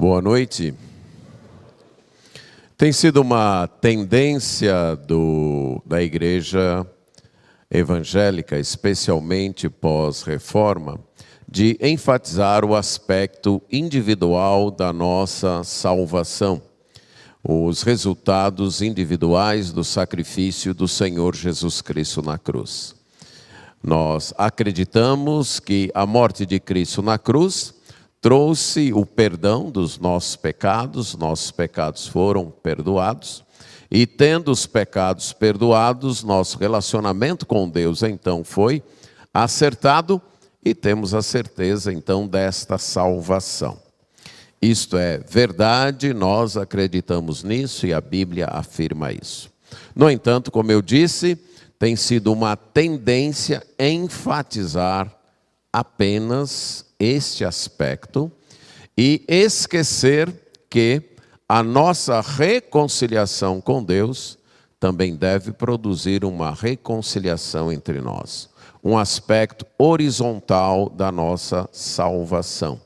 Boa noite. Tem sido uma tendência da igreja evangélica, especialmente pós-reforma, de enfatizar o aspecto individual da nossa salvação, os resultados individuais do sacrifício do Senhor Jesus Cristo na cruz. Nós acreditamos que a morte de Cristo na cruz trouxe o perdão dos nossos pecados foram perdoados, e tendo os pecados perdoados, nosso relacionamento com Deus então foi acertado e temos a certeza então desta salvação. Isto é verdade, nós acreditamos nisso e a Bíblia afirma isso. No entanto, como eu disse, tem sido uma tendência enfatizar apenas este aspecto e esquecer que a nossa reconciliação com Deus também deve produzir uma reconciliação entre nós, um aspecto horizontal da nossa salvação.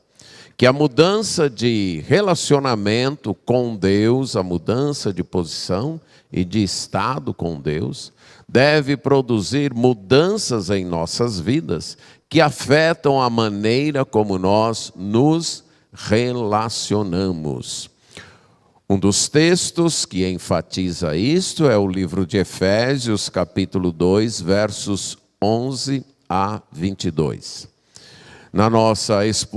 Que a mudança de relacionamento com Deus, a mudança de posição e de estado com Deus, deve produzir mudanças em nossas vidas que afetam a maneira como nós nos relacionamos. Um dos textos que enfatiza isto é o livro de Efésios, capítulo 2, versos 11 a 22.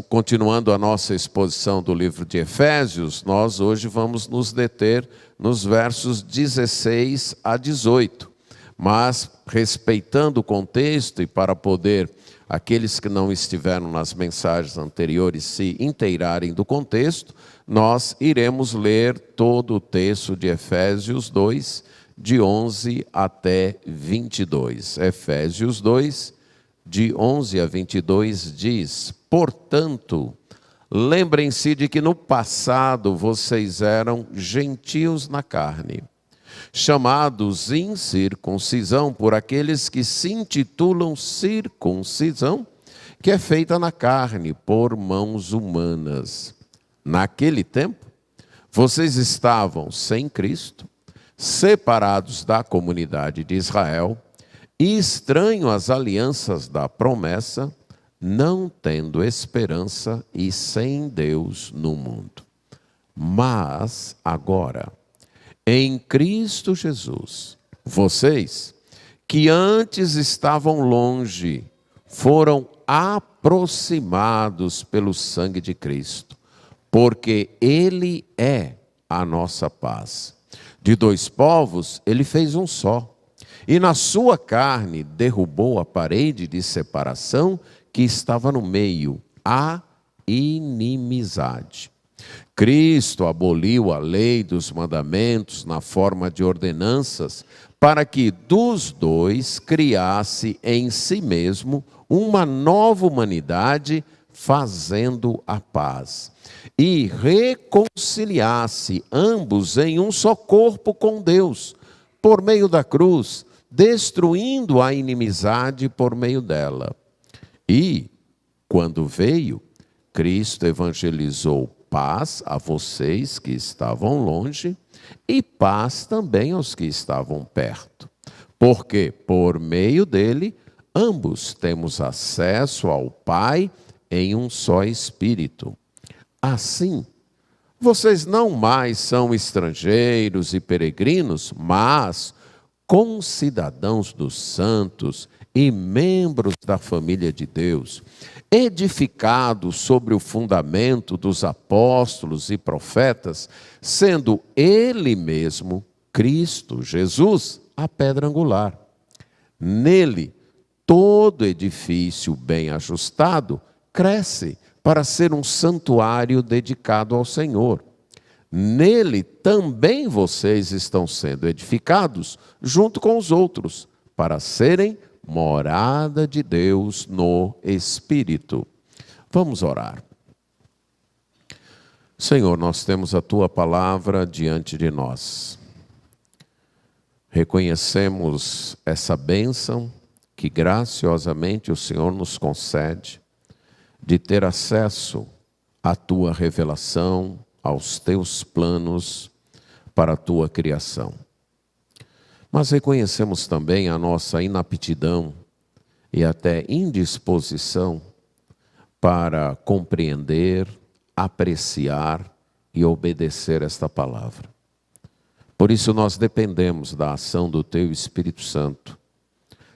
Continuando a nossa exposição do livro de Efésios, nós hoje vamos nos deter nos versos 16 a 18. Mas, respeitando o contexto e para poder aqueles que não estiveram nas mensagens anteriores se inteirarem do contexto, nós iremos ler todo o texto de Efésios 2, de 11 até 22. Efésios 2, de 11 a 22 diz: portanto, lembrem-se de que no passado vocês eram gentios na carne, chamados incircuncisão por aqueles que se intitulam circuncisão, que é feita na carne por mãos humanas. Naquele tempo, vocês estavam sem Cristo, separados da comunidade de Israel, e estranho às alianças da promessa, não tendo esperança e sem Deus no mundo. Mas agora, em Cristo Jesus, vocês, que antes estavam longe, foram aproximados pelo sangue de Cristo, porque Ele é a nossa paz. De dois povos, Ele fez um só, e na sua carne derrubou a parede de separação que estava no meio, a inimizade. Cristo aboliu a lei dos mandamentos na forma de ordenanças, para que dos dois criasse em si mesmo uma nova humanidade, fazendo a paz, e reconciliasse ambos em um só corpo com Deus, por meio da cruz, destruindo a inimizade por meio dela. E, quando veio, Cristo evangelizou paz a vocês que estavam longe e paz também aos que estavam perto. Porque, por meio dele, ambos temos acesso ao Pai em um só Espírito. Assim, vocês não mais são estrangeiros e peregrinos, mas concidadãos dos santos e membros da família de Deus, edificados sobre o fundamento dos apóstolos e profetas, sendo Ele mesmo, Cristo Jesus, a pedra angular. Nele, todo edifício bem ajustado cresce para ser um santuário dedicado ao Senhor. Nele também vocês estão sendo edificados junto com os outros, para serem morada de Deus no Espírito. Vamos orar. Senhor, nós temos a Tua palavra diante de nós. Reconhecemos essa bênção que graciosamente o Senhor nos concede, de ter acesso à Tua revelação, aos teus planos para a tua criação. Mas reconhecemos também a nossa inaptidão e até indisposição para compreender, apreciar e obedecer esta palavra. Por isso nós dependemos da ação do Teu Espírito Santo,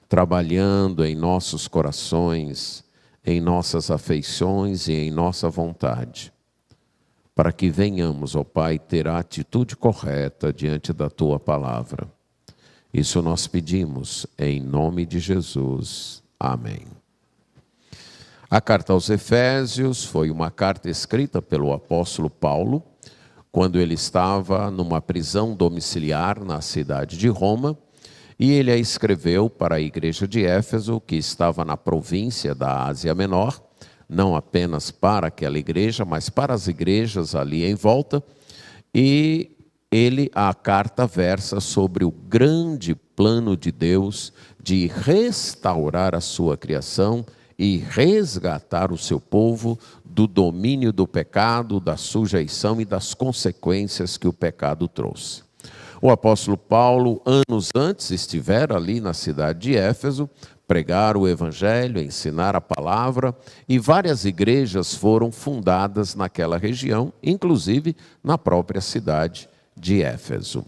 trabalhando em nossos corações, em nossas afeições e em nossa vontade, para que venhamos, ó Pai, ter a atitude correta diante da Tua palavra. Isso nós pedimos em nome de Jesus. Amém. A carta aos Efésios foi uma carta escrita pelo apóstolo Paulo, quando ele estava numa prisão domiciliar na cidade de Roma, e ele a escreveu para a igreja de Éfeso, que estava na província da Ásia Menor, não apenas para aquela igreja, mas para as igrejas ali em volta, e a carta versa sobre o grande plano de Deus de restaurar a sua criação e resgatar o seu povo do domínio do pecado, da sujeição e das consequências que o pecado trouxe. O apóstolo Paulo, anos antes, estivera ali na cidade de Éfeso, pregar o evangelho, ensinar a palavra, e várias igrejas foram fundadas naquela região, inclusive na própria cidade de Éfeso.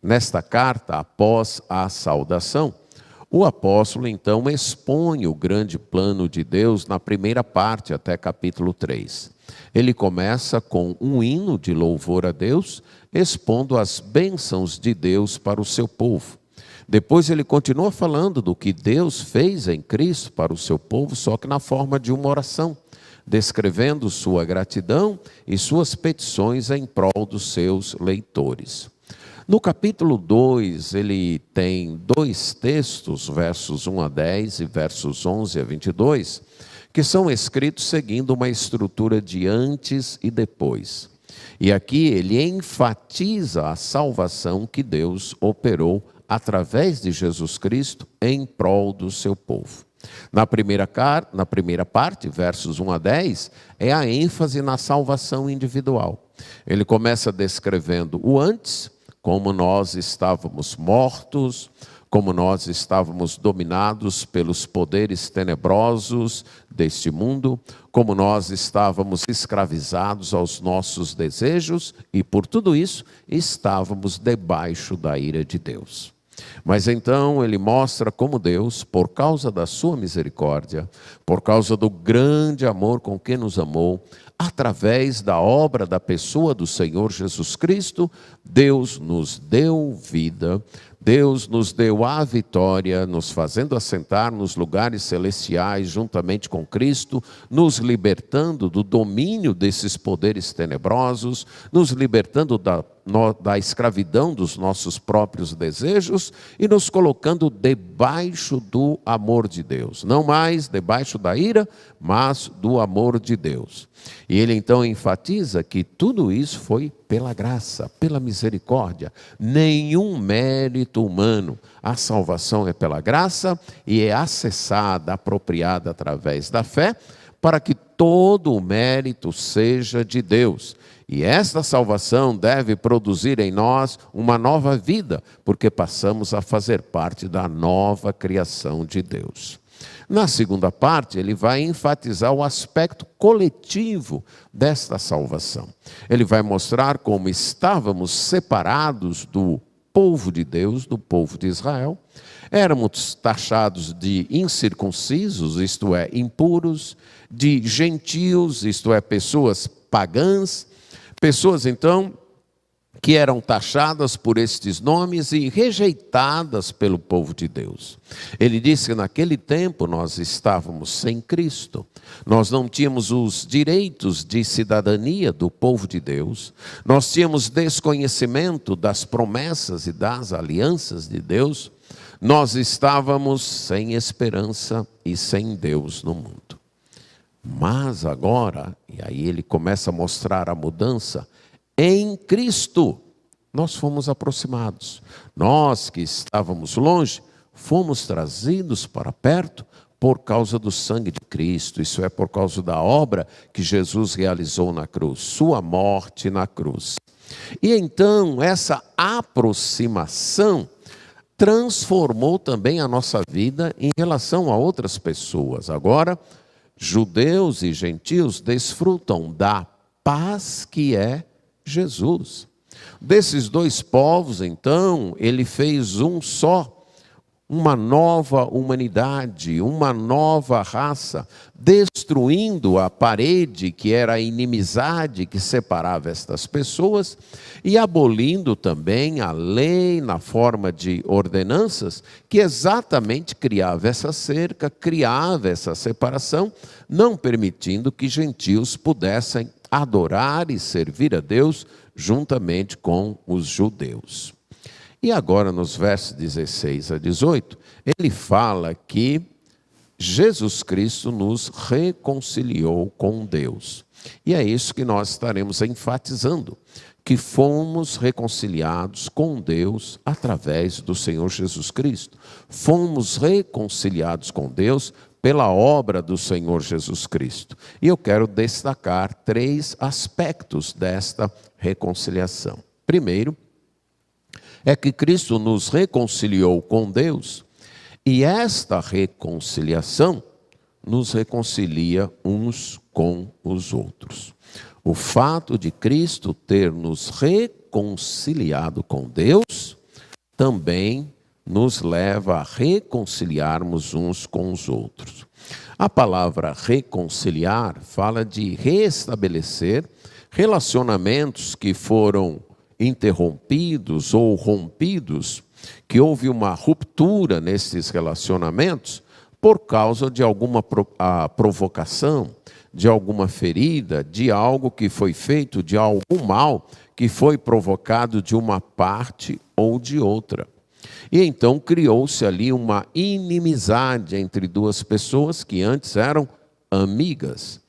Nesta carta, após a saudação, o apóstolo então expõe o grande plano de Deus na primeira parte, até capítulo 3. Ele começa com um hino de louvor a Deus, expondo as bênçãos de Deus para o seu povo. Depois ele continua falando do que Deus fez em Cristo para o seu povo, só que na forma de uma oração, descrevendo sua gratidão e suas petições em prol dos seus leitores. No capítulo 2, ele tem 2 textos, versos 1 a 10 e versos 11 a 22, que são escritos seguindo uma estrutura de antes e depois. E aqui ele enfatiza a salvação que Deus operou através de Jesus Cristo em prol do seu povo. Na primeira parte, versos 1 a 10, é a ênfase na salvação individual. Ele começa descrevendo o antes, como nós estávamos mortos, como nós estávamos dominados pelos poderes tenebrosos deste mundo, como nós estávamos escravizados aos nossos desejos e, por tudo isso, estávamos debaixo da ira de Deus. Mas então ele mostra como Deus, por causa da sua misericórdia, por causa do grande amor com que nos amou, através da obra da pessoa do Senhor Jesus Cristo, Deus nos deu vida, Deus nos deu a vitória, nos fazendo assentar nos lugares celestiais juntamente com Cristo, nos libertando do domínio desses poderes tenebrosos, nos libertando da escravidão dos nossos próprios desejos e nos colocando debaixo do amor de Deus. Não mais debaixo da ira, mas do amor de Deus. E ele então enfatiza que tudo isso foi pela graça, pela misericórdia, nenhum mérito humano. A salvação é pela graça e é acessada, apropriada através da fé, para que todo o mérito seja de Deus. E esta salvação deve produzir em nós uma nova vida, porque passamos a fazer parte da nova criação de Deus. Na segunda parte, ele vai enfatizar o aspecto coletivo desta salvação. Ele vai mostrar como estávamos separados do povo de Deus, do povo de Israel. Éramos taxados de incircuncisos, isto é, impuros, de gentios, isto é, pessoas pagãs, pessoas então que eram taxadas por estes nomes e rejeitadas pelo povo de Deus. Ele disse que naquele tempo nós estávamos sem Cristo, nós não tínhamos os direitos de cidadania do povo de Deus, nós tínhamos desconhecimento das promessas e das alianças de Deus, nós estávamos sem esperança e sem Deus no mundo. Mas agora, e aí ele começa a mostrar a mudança, em Cristo, nós fomos aproximados. Nós que estávamos longe, fomos trazidos para perto por causa do sangue de Cristo, isso é, por causa da obra que Jesus realizou na cruz, sua morte na cruz. E então, essa aproximação transformou também a nossa vida em relação a outras pessoas. Agora, judeus e gentios desfrutam da paz que é Jesus. Desses dois povos, então, ele fez um só, uma nova humanidade, uma nova raça, destruindo a parede que era a inimizade que separava estas pessoas e abolindo também a lei na forma de ordenanças que exatamente criava essa cerca, criava essa separação, não permitindo que gentios pudessem adorar e servir a Deus juntamente com os judeus. E agora, nos versos 16 a 18, ele fala que Jesus Cristo nos reconciliou com Deus. E é isso que nós estaremos enfatizando, que fomos reconciliados com Deus através do Senhor Jesus Cristo. Fomos reconciliados com Deus pela obra do Senhor Jesus Cristo. E eu quero destacar 3 aspectos desta reconciliação. Primeiro, é que Cristo nos reconciliou com Deus, e esta reconciliação nos reconcilia uns com os outros. O fato de Cristo ter nos reconciliado com Deus também nos leva a reconciliarmos uns com os outros. A palavra reconciliar fala de restabelecer relacionamentos que foram interrompidos ou rompidos, que houve uma ruptura nesses relacionamentos por causa de alguma provocação, de alguma ferida, de algo que foi feito, de algum mal que foi provocado de uma parte ou de outra. E então criou-se ali uma inimizade entre duas pessoas que antes eram amigas.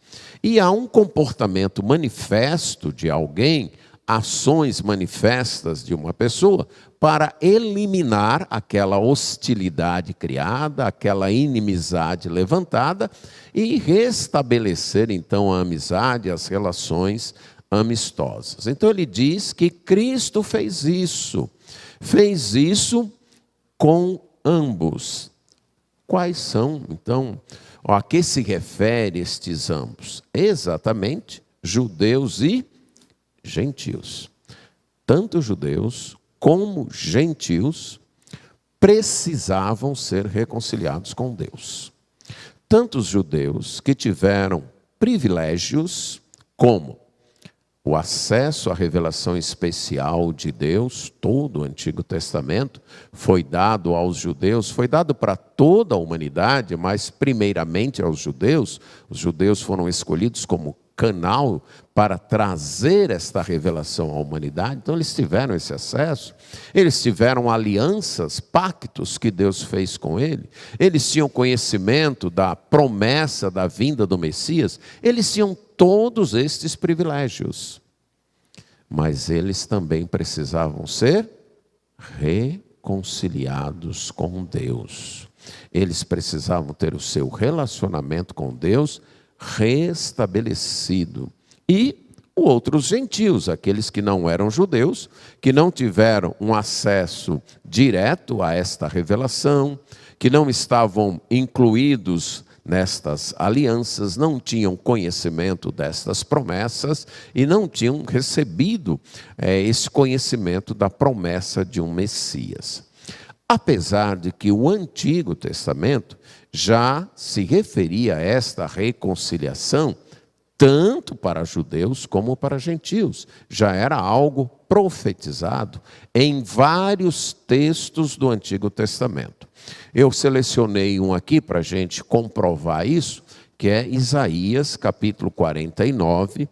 E há um comportamento manifesto de alguém, ações manifestas de uma pessoa, para eliminar aquela hostilidade criada, aquela inimizade levantada e restabelecer então a amizade, as relações amistosas. Então ele diz que Cristo fez isso com ambos. Quais são, então, a que se refere estes ambos? Exatamente, judeus e gentios. Tanto judeus como gentios precisavam ser reconciliados com Deus. Tanto os judeus que tiveram privilégios como o acesso à revelação especial de Deus, todo o Antigo Testamento foi dado aos judeus, foi dado para toda a humanidade, mas primeiramente aos judeus. Os judeus foram escolhidos como canal para trazer esta revelação à humanidade. Então eles tiveram esse acesso, eles tiveram alianças, pactos que Deus fez com ele, eles tinham conhecimento da promessa da vinda do Messias, eles tinham todos estes privilégios, mas eles também precisavam ser reconciliados com Deus. Eles precisavam ter o seu relacionamento com Deus restabelecido. E outros gentios, aqueles que não eram judeus, que não tiveram um acesso direto a esta revelação, que não estavam incluídos nestas alianças, não tinham conhecimento destas promessas e não tinham recebido esse conhecimento da promessa de um Messias. Apesar de que o Antigo Testamento já se referia a esta reconciliação tanto para judeus como para gentios. Já era algo profetizado em vários textos do Antigo Testamento. Eu selecionei um aqui para a gente comprovar isso, que é Isaías, capítulo 49,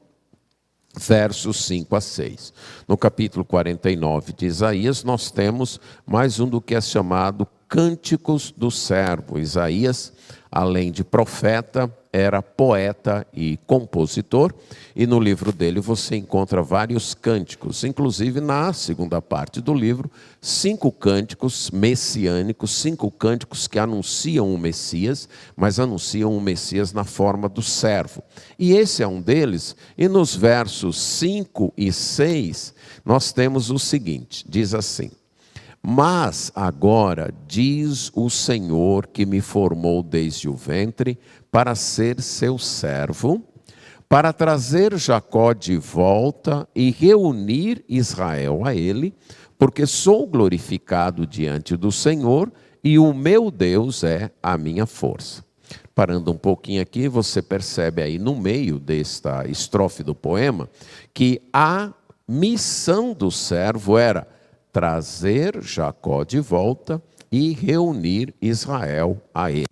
versos 5 a 6. No capítulo 49 de Isaías, nós temos mais um do que é chamado Cânticos do Servo. Isaías, além de profeta, era poeta e compositor, e no livro dele você encontra vários cânticos, inclusive na segunda parte do livro, 5 cânticos messiânicos, 5 cânticos que anunciam o Messias, mas anunciam o Messias na forma do servo. E esse é um deles, e nos versos 5 e 6, nós temos o seguinte, diz assim: mas agora diz o Senhor que me formou desde o ventre para ser seu servo, para trazer Jacó de volta e reunir Israel a ele, porque sou glorificado diante do Senhor e o meu Deus é a minha força. Parando um pouquinho aqui, você percebe aí no meio desta estrofe do poema que a missão do servo era trazer Jacó de volta e reunir Israel a ele.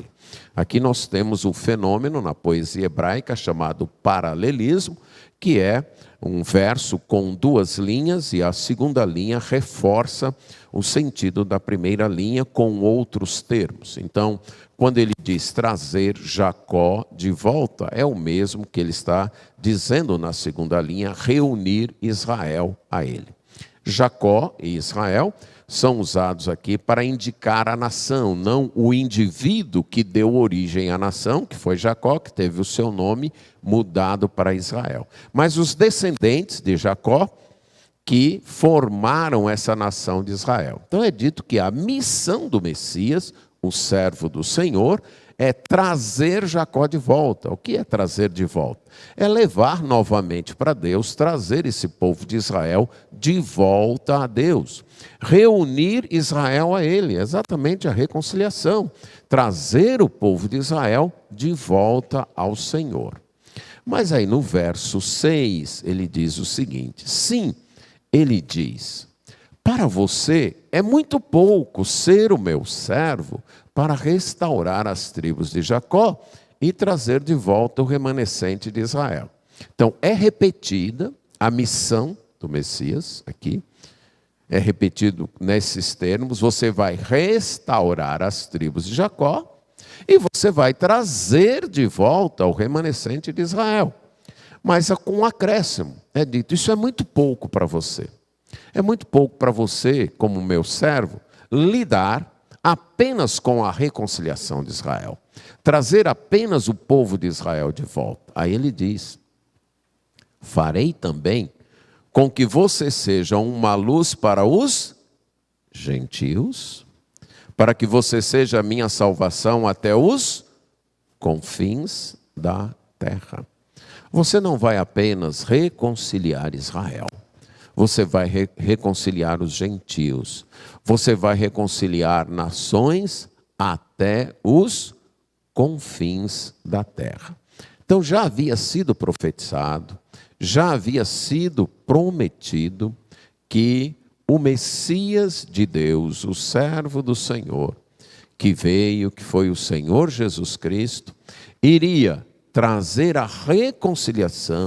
Aqui nós temos o fenômeno na poesia hebraica chamado paralelismo, que é um verso com 2 linhas e a segunda linha reforça o sentido da primeira linha com outros termos. Então, quando ele diz trazer Jacó de volta, é o mesmo que ele está dizendo na segunda linha, reunir Israel a ele. Jacó e Israel são usados aqui para indicar a nação, não o indivíduo que deu origem à nação, que foi Jacó, que teve o seu nome mudado para Israel. Mas os descendentes de Jacó que formaram essa nação de Israel. Então é dito que a missão do Messias, o servo do Senhor, é trazer Jacó de volta. O que é trazer de volta? É levar novamente para Deus, trazer esse povo de Israel de volta a Deus. Reunir Israel a ele, exatamente a reconciliação. Trazer o povo de Israel de volta ao Senhor. Mas aí no verso 6, ele diz o seguinte: sim, ele diz, para você é muito pouco ser o meu servo para restaurar as tribos de Jacó e trazer de volta o remanescente de Israel. Então, é repetida a missão do Messias aqui, é repetido nesses termos: você vai restaurar as tribos de Jacó e você vai trazer de volta o remanescente de Israel. Mas com um acréscimo, é dito, isso é muito pouco para você. É muito pouco para você, como meu servo, lidar apenas com a reconciliação de Israel. Trazer apenas o povo de Israel de volta. Aí ele diz: farei também com que você seja uma luz para os gentios, para que você seja a minha salvação até os confins da terra. Você não vai apenas reconciliar Israel. Você vai reconciliar os gentios. Você vai reconciliar nações até os confins da terra. Então já havia sido profetizado, já havia sido prometido que o Messias de Deus, o servo do Senhor, que veio, que foi o Senhor Jesus Cristo, iria trazer a reconciliação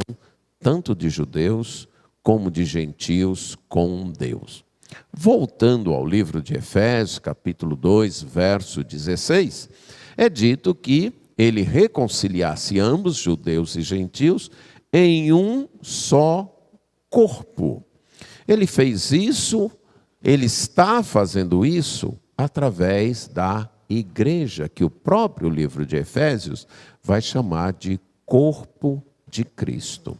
tanto de judeus como de gentios com Deus. Voltando ao livro de Efésios, capítulo 2, verso 16, é dito que ele reconciliasse ambos, judeus e gentios, em um só corpo. Ele fez isso, ele está fazendo isso através da igreja, que o próprio livro de Efésios vai chamar de corpo de Cristo.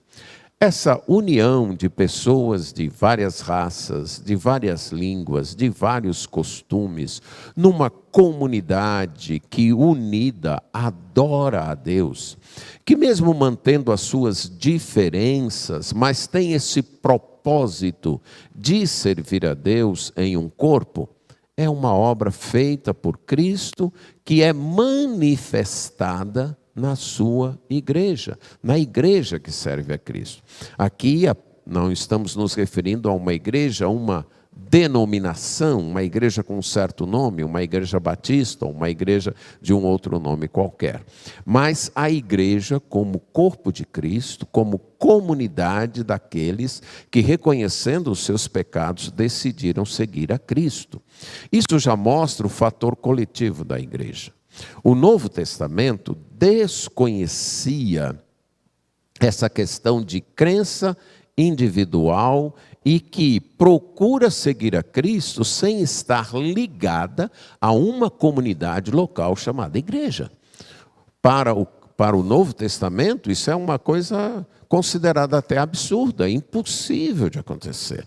Essa união de pessoas de várias raças, de várias línguas, de vários costumes, numa comunidade que unida adora a Deus, que mesmo mantendo as suas diferenças, mas tem esse propósito de servir a Deus em um corpo, é uma obra feita por Cristo que é manifestada na sua igreja, na igreja que serve a Cristo. Aqui não estamos nos referindo a uma igreja, uma denominação, uma igreja com um certo nome, uma igreja batista, uma igreja de um outro nome qualquer. Mas a igreja como corpo de Cristo, como comunidade daqueles que, reconhecendo os seus pecados, decidiram seguir a Cristo. Isso já mostra o fator coletivo da igreja. O Novo Testamento desconhecia essa questão de crença individual e que procura seguir a Cristo sem estar ligada a uma comunidade local chamada igreja. Para o Novo Testamento, isso é uma coisa considerada até absurda, impossível de acontecer.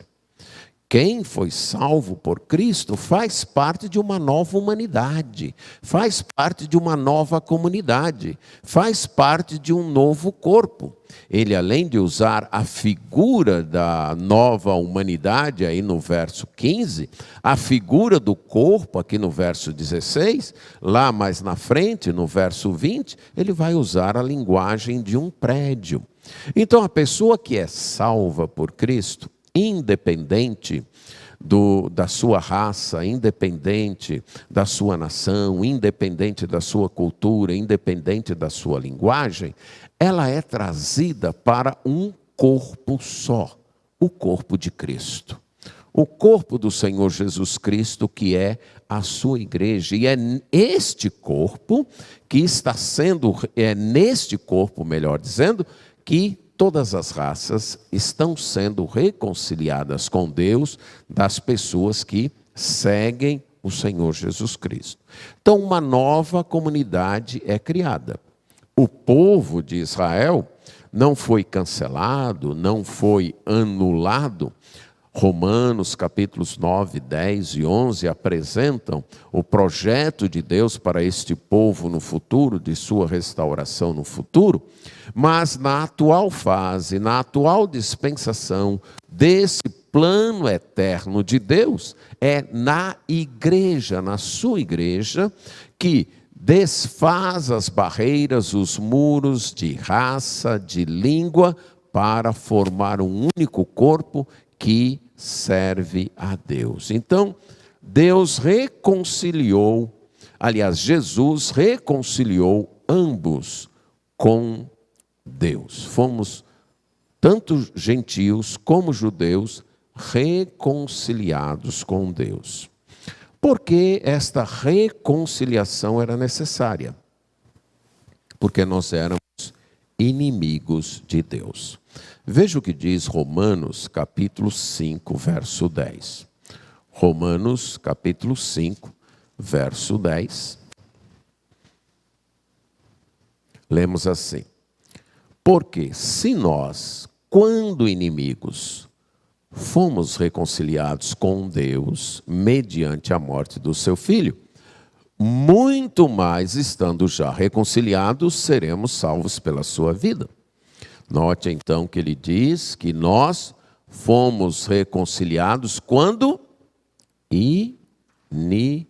Quem foi salvo por Cristo faz parte de uma nova humanidade, faz parte de uma nova comunidade, faz parte de um novo corpo. Ele, além de usar a figura da nova humanidade, aí no verso 15, a figura do corpo, aqui no verso 16, lá mais na frente, no verso 20, ele vai usar a linguagem de um prédio. Então, a pessoa que é salva por Cristo, independente da sua raça, independente da sua nação, independente da sua cultura, independente da sua linguagem, ela é trazida para um corpo só, o corpo de Cristo. O corpo do Senhor Jesus Cristo, que é a sua igreja. E é este corpo que está sendo, neste corpo, melhor dizendo, que todas as raças estão sendo reconciliadas com Deus das pessoas que seguem o Senhor Jesus Cristo. Então, uma nova comunidade é criada. O povo de Israel não foi cancelado, não foi anulado. Romanos, capítulos 9, 10 e 11 apresentam o projeto de Deus para este povo no futuro, de sua restauração no futuro, mas na atual fase, na atual dispensação desse plano eterno de Deus, é na igreja, na sua igreja, que desfaz as barreiras, os muros de raça, de língua, para formar um único corpo que serve a Deus. Então, Deus reconciliou, aliás, Jesus reconciliou ambos com Deus. Fomos, tanto gentios como judeus, reconciliados com Deus. Por que esta reconciliação era necessária? Porque nós éramos inimigos de Deus. Veja o que diz Romanos, capítulo 5, verso 10. Romanos, capítulo 5, verso 10. Lemos assim: porque se nós, quando inimigos, fomos reconciliados com Deus mediante a morte do seu Filho, muito mais, estando já reconciliados, seremos salvos pela sua vida. Note então que ele diz que nós fomos reconciliados quando inimigos.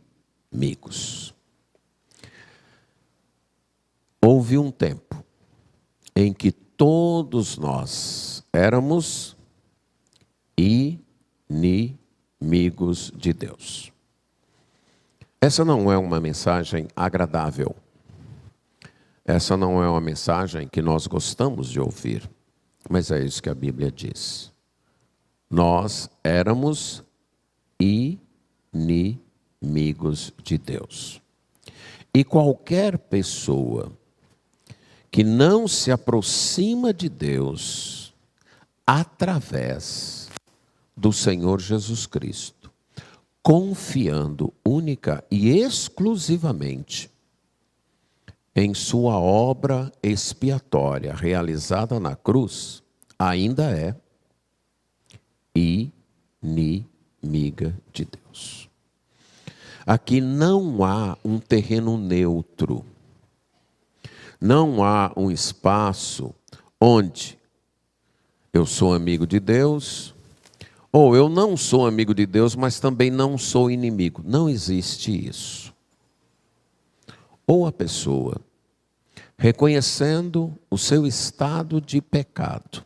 Houve um tempo em que todos nós éramos inimigos de Deus. Essa não é uma mensagem agradável. Essa não é uma mensagem que nós gostamos de ouvir, mas é isso que a Bíblia diz. Nós éramos inimigos de Deus. E qualquer pessoa que não se aproxima de Deus através do Senhor Jesus Cristo, confiando única e exclusivamente em sua obra expiatória realizada na cruz, ainda é inimiga de Deus. Aqui não há um terreno neutro, não há um espaço onde eu sou amigo de Deus, ou eu não sou amigo de Deus, mas também não sou inimigo. Não existe isso. Ou a pessoa, reconhecendo o seu estado de pecado,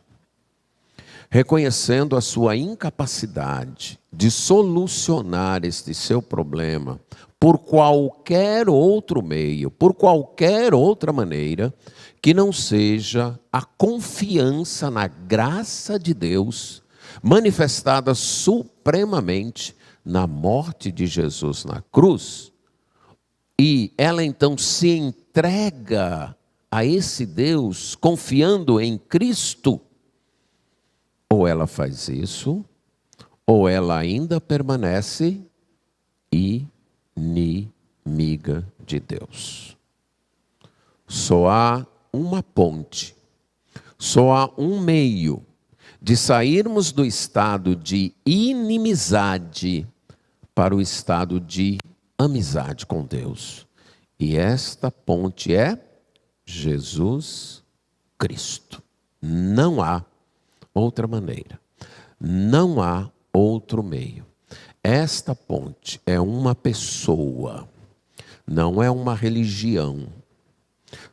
reconhecendo a sua incapacidade de solucionar este seu problema por qualquer outro meio, por qualquer outra maneira, que não seja a confiança na graça de Deus, manifestada supremamente na morte de Jesus na cruz, e ela então se entrega a esse Deus, confiando em Cristo, ou ela faz isso, ou ela ainda permanece inimiga de Deus. Só há uma ponte, só há um meio de sairmos do estado de inimizade para o estado de amizade com Deus. E esta ponte é Jesus Cristo. Não há outra maneira. Não há outro meio. Esta ponte é uma pessoa, não é uma religião,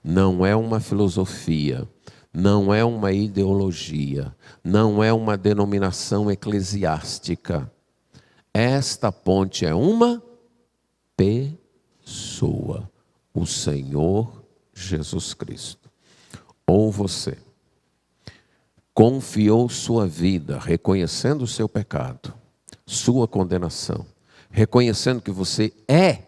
não é uma filosofia, não é uma ideologia, não é uma denominação eclesiástica. Esta ponte é uma pessoa, o Senhor Jesus Cristo. Ou você confiou sua vida, reconhecendo o seu pecado, sua condenação, reconhecendo que você é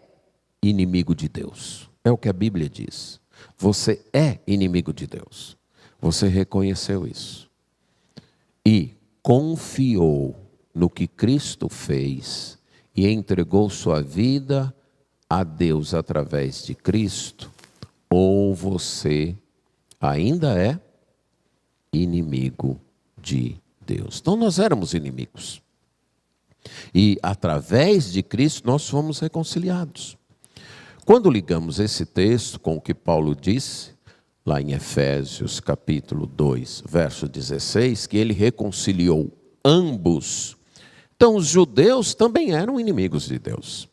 inimigo de Deus. É o que a Bíblia diz. Você é inimigo de Deus. Você reconheceu isso. E confiou no que Cristo fez e entregou sua vida a Deus através de Cristo, ou você ainda é inimigo de Deus. Então nós éramos inimigos. E através de Cristo nós fomos reconciliados. Quando ligamos esse texto com o que Paulo disse, lá em Efésios capítulo 2, verso 16, que ele reconciliou ambos. Então os judeus também eram inimigos de Deus.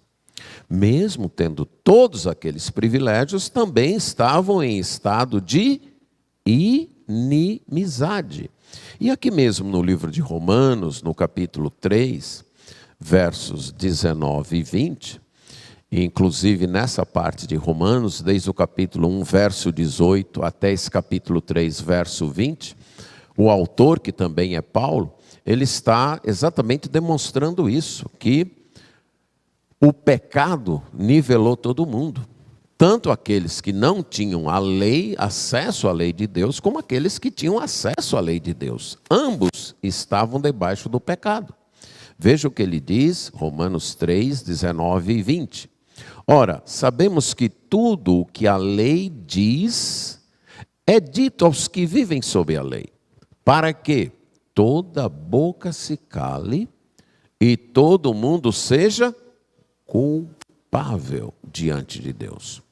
Mesmo tendo todos aqueles privilégios, também estavam em estado de inimizade. E aqui mesmo no livro de Romanos, no capítulo 3, versos 19 e 20, inclusive nessa parte de Romanos, desde o capítulo 1, verso 18, até esse capítulo 3, verso 20, o autor, que também é Paulo, ele está exatamente demonstrando isso, que o pecado nivelou todo mundo. Tanto aqueles que não tinham a lei, acesso à lei de Deus, como aqueles que tinham acesso à lei de Deus. Ambos estavam debaixo do pecado. Veja o que ele diz, Romanos 3, 19 e 20. Ora, sabemos que tudo o que a lei diz é dito aos que vivem sob a lei, para que toda boca se cale e todo mundo seja culpável diante de Deus.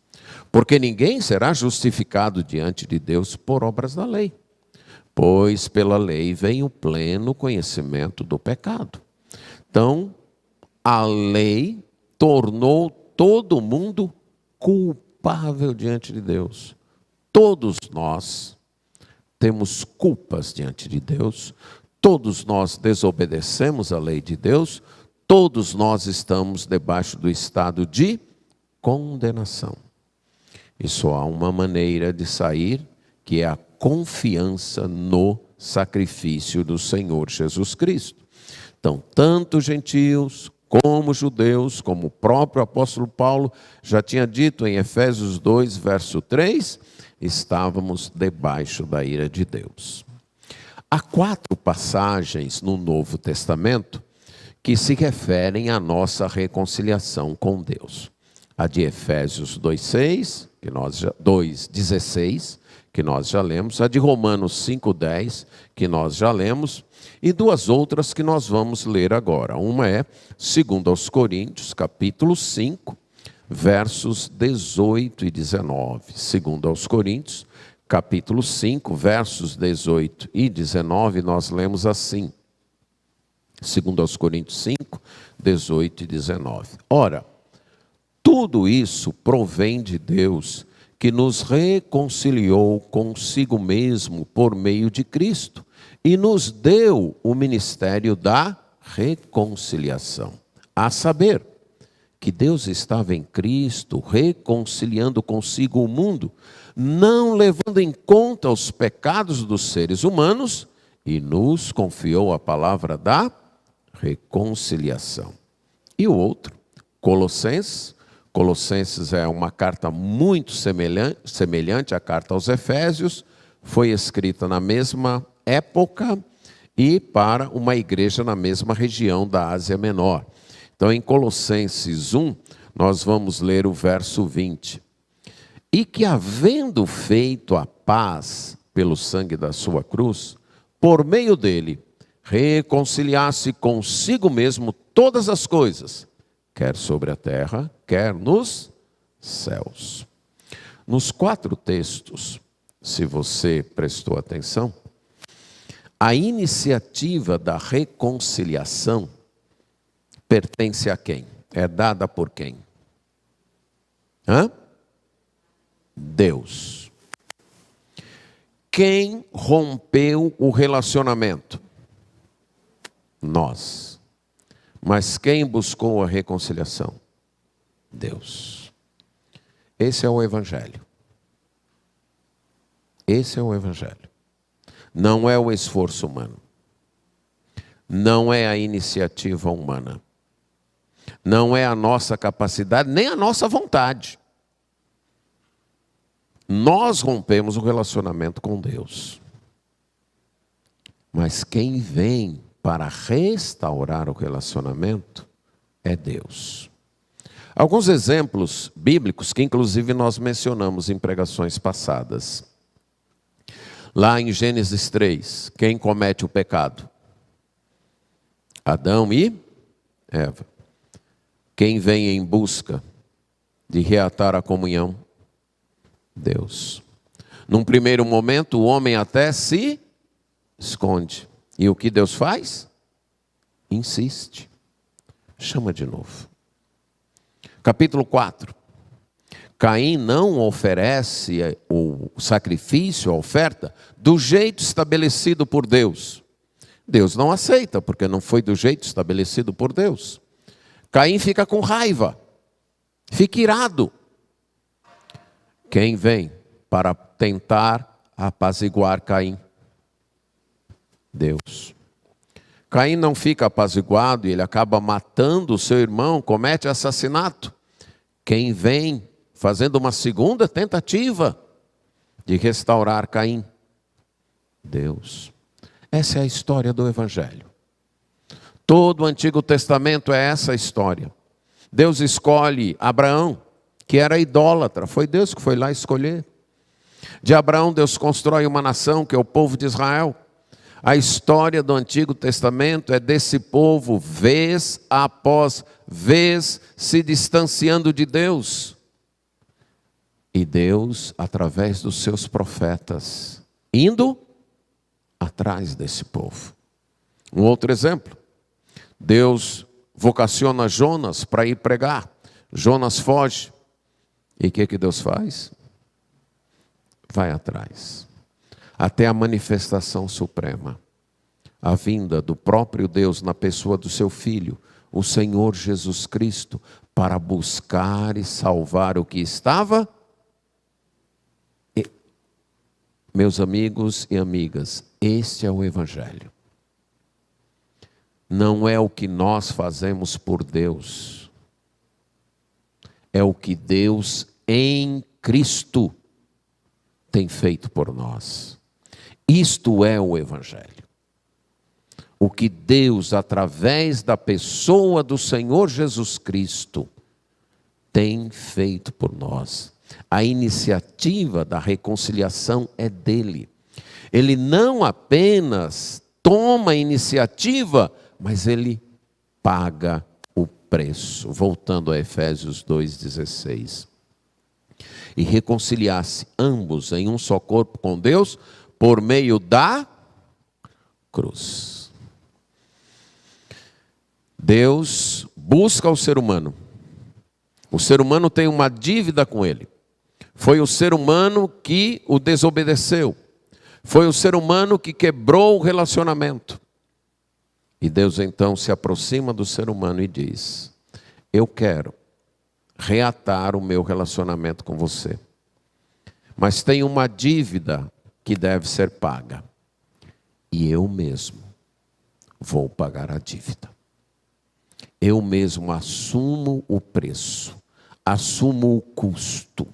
Porque ninguém será justificado diante de Deus por obras da lei, pois pela lei vem o pleno conhecimento do pecado. Então, a lei tornou todo mundo culpável diante de Deus. Todos nós temos culpas diante de Deus, todos nós desobedecemos a lei de Deus, todos nós estamos debaixo do estado de condenação. E só há uma maneira de sair, que é a confiança no sacrifício do Senhor Jesus Cristo. Então, tanto gentios como judeus, como o próprio apóstolo Paulo já tinha dito em Efésios 2, verso 3, estávamos debaixo da ira de Deus. Há 4 passagens no Novo Testamento que se referem à nossa reconciliação com Deus. A de Efésios 2:16, 2:16, que nós já lemos, a de Romanos 5:10, que nós já lemos, e 2 outras que nós vamos ler agora. Uma é 2 Coríntios, capítulo 5, versos 18 e 19. 2 Coríntios, capítulo 5, versos 18 e 19, nós lemos assim. 2 Coríntios 5, 18 e 19. Ora, tudo isso provém de Deus, que nos reconciliou consigo mesmo por meio de Cristo e nos deu o ministério da reconciliação. A saber, que Deus estava em Cristo reconciliando consigo o mundo, não levando em conta os pecados dos seres humanos, e nos confiou a palavra da reconciliação. E o outro, Colossenses, Colossenses é uma carta muito semelhante à carta aos Efésios, foi escrita na mesma época e para uma igreja na mesma região da Ásia Menor. Então, em Colossenses 1, nós vamos ler o verso 20. E que, havendo feito a paz pelo sangue da sua cruz, por meio dele, reconciliasse consigo mesmo todas as coisas, quer sobre a terra, quer nos céus. Nos 4 textos, se você prestou atenção, a iniciativa da reconciliação pertence a quem? É dada por quem? Deus. Quem rompeu o relacionamento? Nós. Mas quem buscou a reconciliação? Deus. Esse é o Evangelho. Esse é o Evangelho. Não é o esforço humano. Não é a iniciativa humana. Não é a nossa capacidade, nem a nossa vontade. Nós rompemos o relacionamento com Deus. Mas quem vem para restaurar o relacionamento é Deus. Alguns exemplos bíblicos que inclusive nós mencionamos em pregações passadas. Lá em Gênesis 3, quem comete o pecado? Adão e Eva. Quem vem em busca de reatar a comunhão? Deus. Num primeiro momento, o homem até se esconde. E o que Deus faz? Insiste. Chama de novo. Capítulo 4. Caim não oferece o sacrifício, a oferta, do jeito estabelecido por Deus. Deus não aceita, porque não foi do jeito estabelecido por Deus. Caim fica com raiva, fica irado. Quem vem para tentar apaziguar Caim? Deus. Caim não fica apaziguado e ele acaba matando o seu irmão, comete assassinato. Quem vem fazendo uma segunda tentativa de restaurar Caim? Deus. Essa é a história do Evangelho. Todo o Antigo Testamento é essa história. Deus escolhe Abraão, que era idólatra, foi Deus que foi lá escolher. De Abraão, Deus constrói uma nação, que é o povo de Israel. A história do Antigo Testamento é desse povo, vez após vez, se distanciando de Deus. E Deus, através dos seus profetas, indo atrás desse povo. Um outro exemplo. Deus vocaciona Jonas para ir pregar. Jonas foge. E o que Deus faz? Vai atrás. Até a manifestação suprema. A vinda do próprio Deus na pessoa do seu Filho, o Senhor Jesus Cristo, para buscar e salvar o que estava. Meus amigos e amigas, este é o Evangelho. Não é o que nós fazemos por Deus. É o que Deus em Cristo tem feito por nós. Isto é o Evangelho. O que Deus, através da pessoa do Senhor Jesus Cristo, tem feito por nós. A iniciativa da reconciliação é dele. Ele não apenas toma a iniciativa, mas ele paga o preço. Voltando a Efésios 2,16. E reconciliar-se ambos em um só corpo com Deus, por meio da cruz. Deus busca o ser humano. O ser humano tem uma dívida com ele. Foi o ser humano que o desobedeceu. Foi o ser humano que quebrou o relacionamento. E Deus então se aproxima do ser humano e diz: eu quero reatar o meu relacionamento com você. Mas tem uma dívida que deve ser paga. E eu mesmo vou pagar a dívida. Eu mesmo assumo o preço. assumo o custo